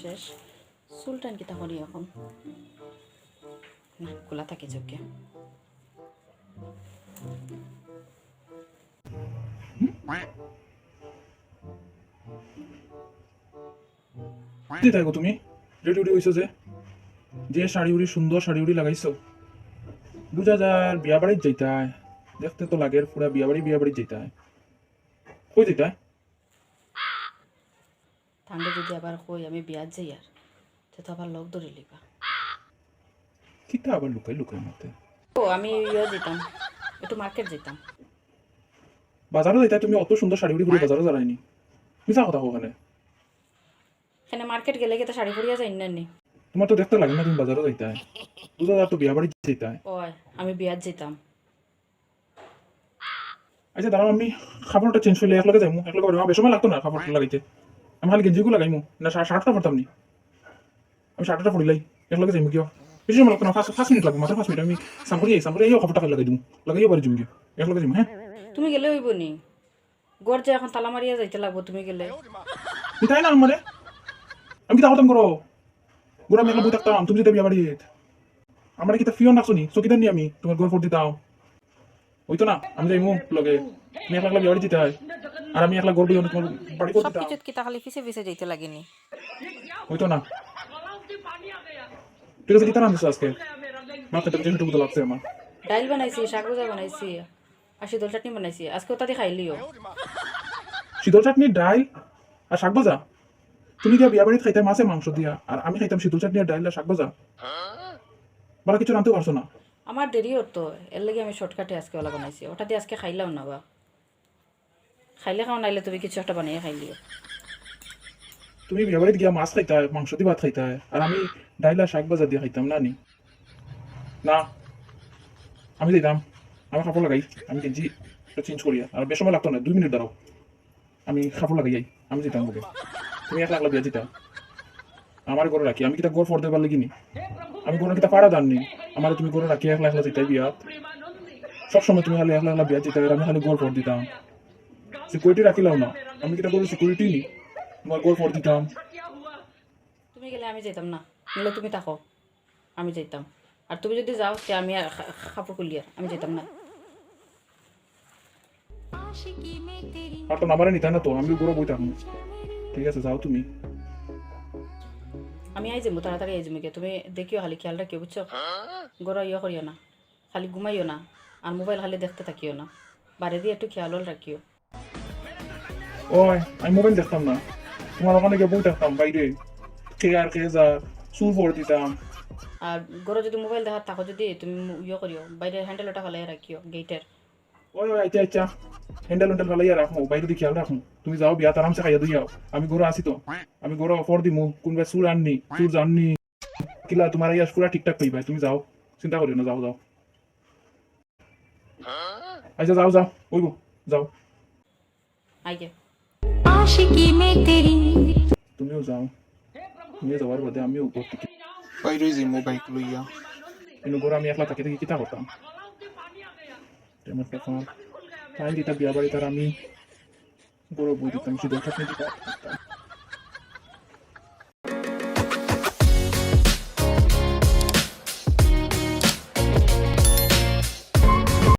শেষ সুলটান কিতা করি এখন না খোলা থাকে চোখে থাকো তুমি রেডি উডি হইছো যে যে শাড়ি উড়ি সুন্দর শাড়ি উড়ি লাগাইছো বুঝা যার বিয়া বাড়ির যাইতায় দেখতে তো লাগে পুরা বিয়া বাড়ি যাইতায় কই যাইতায় ঠান্ডা যদি আবার কই আমি বিয়াত যাই আর তো আবার লোক ধরে লিবা কিতা আবার লুকাই লুকাই মতে ও আমি যেতাম একটু মার্কেট যেতাম বাজারও যাইতায় তুমি অত সুন্দর শাড়ি উড়ি ঘুরে বাজারও যারাইনি মিছা কথা ওখানে এখানে মার্কেট গেলে কি তো শাড়ি পরিয়া যাই না নি তোমার তো দেখতে লাগে না তুমি বাজারও যাইতায় বুঝা যার তো বিয়া বাড়ি যাইতায় ওই আমি বিয়াত যেতাম আচ্ছা দাঁড়াও আমি খাবারটা চেঞ্জ করলে একলগে যাইমু একলগে বাড়ি বেশ সময় লাগতো না খাবারটা লাগাইতে আমি খালি গেঞ্জিগুলো লাগাইমু না শার্টটা পরতাম নি আমি শার্টটা পরিলাই একলগে যাইমু কিয় বেশি সময় লাগতো না 5 মিনিট লাগবে মাত্র 5 মিনিট আমি সাম্পুরি খাবারটা খালি লাগাই দিমু লাগাইও বাড়ি যাইমু একলগে যাইমু হ্যাঁ তুমি গেলে হইব নি গড় যে এখন তালা মারিয়া যাইতে লাগবো তুমি গেলে তাই না আমারে আমি কি তাহতাম করো গোড়া আমি একলা বই থাকতাম তুমি যদি বিয়া বাড়ি আমার কি তা ফিও নাকছো নি চকিদার নি আমি তোমার গোর ফোর দিতাম হইতো না আমি যাইমু লগে তুমি একলা বিয়া বাড়ি দিতে হয় আর আমি একলা গোর বই তোমার বাড়ি করে সব দিতাম কিছু কিতা খালি পিছে পিছে যাইতে লাগেনি হইতো না ঠিক আছে কি তার আনছো আজকে মাথা তো যেটুকু তো লাগছে আমার ডাইল বানাইছি শাক ভাজা বানাইছি আর শীতল চাটনি বানাইছি আজকে ওটাতে খাইলিও শীতল চাটনি ডাইল আর শাক ভাজা তুমি কি বিয়া বাড়িতে খাইতাম মাছে মাংস দিয়া আর আমি খাইতাম শীতল চাটনি আর ডাইল আর শাক ভাজা বলা কিছু রানতে পারছো না আমার দেরি হতো এর লাগে আমি শর্টকাটে আজকে ওলা বানাইছি ওটা দিয়ে আজকে খাইলাম না বা খাইলে খাও নাইলে তুমি কিছু একটা বানিয়ে খাইলিও তুমি বিয়া বাড়িতে গিয়া মাছ খাইতা মাংস দিয়ে ভাত খাইতা আর আমি ডাইল আর শাক ভাজা দিয়ে খাইতাম না নি না আমি দিতাম আমার কাপড় লাগাই আমি গেঞ্জি চেঞ্জ করি আর বেশ সময় লাগতো না 2 মিনিট দাঁড়াও আমি কাপড় লাগাই যাই আমি যেতাম ওকে তুমি একলা একলা বিয়া যেতা আমার ঘরে রাখি আমি কিতা ঘর ফোর দেবার লাগিনি আমি কোনো কিতা পাড়া দাননি আমার তুমি ঘরে রাখি একলা একলা যেতাই বিয়া সবসময় তুমি খালি একলা একলা বিয়া যেতে আমি খালি ঘর ফোর দিতাম সিকিউরিটি রাখিলাম না আমি কিতা করবো সিকিউরিটি নি তোমার ঘর ফোর দিতাম তুমি গেলে আমি যেতাম না নাহলে তুমি থাকো আমি যেতাম আর তুমি যদি যাও তে আমি কাপড় খুলি আর আমি যেতাম না আর তো নামারে নিতাই না তো আমি ঘরে বই থাকবো ঠিক আছে যাও তুমি আমি আই যাবো তাড়াতাড়ি আই যাবো তুমি দেখিও খালি খেয়াল রাখিও বুঝছো গড়া ইয়ে করিও না খালি ঘুমাইও না আর মোবাইল খালি দেখতে থাকিও না বাড়ি দিয়ে একটু খেয়াল রাখিও ওই আমি মোবাইল দেখতাম না তোমার ওখানে গিয়ে বই থাকতাম বাইরে খেয়ে আর খেয়ে যা চুল ফোর দিতাম আর গড়ে যদি মোবাইল দেখার থাকো যদি তুমি ইয়ে করিও বাইরে হ্যান্ডেলটা ফালাই রাখিও গেটের ওই ওই আচ্ছা আচ্ছা হ্যান্ডেল হ্যান্ডেল ফালাইয়া রাখো বাইরে দিয়ে খেয়াল রাখো তুমি যাও বিয়াত আরামসে খাইয়া দিয়াও আমি ঘরে আসি তো আমি ঘরে অফার দিমু কোনবা চুল আননি চুল জাননি কিলা তোমার ইয়া পুরা ঠিকঠাক পাইবা তুমি যাও চিন্তা করিও না যাও যাও আচ্ছা যাও যাও ওইব যাও আইগে आशिकी में तेरी তুমিও যাও তুমিও যাওয়ার বাদে আমিও ঘর থেকে বাইরে যাইমু বাইক লইয়া কিন্তু ঘরে আমি একলা থাকি কিতা করতাম টাইম দিতা বিয়া বাড়ি তার আমি গরু বই দিতাম শীতল চাটনি দিতাম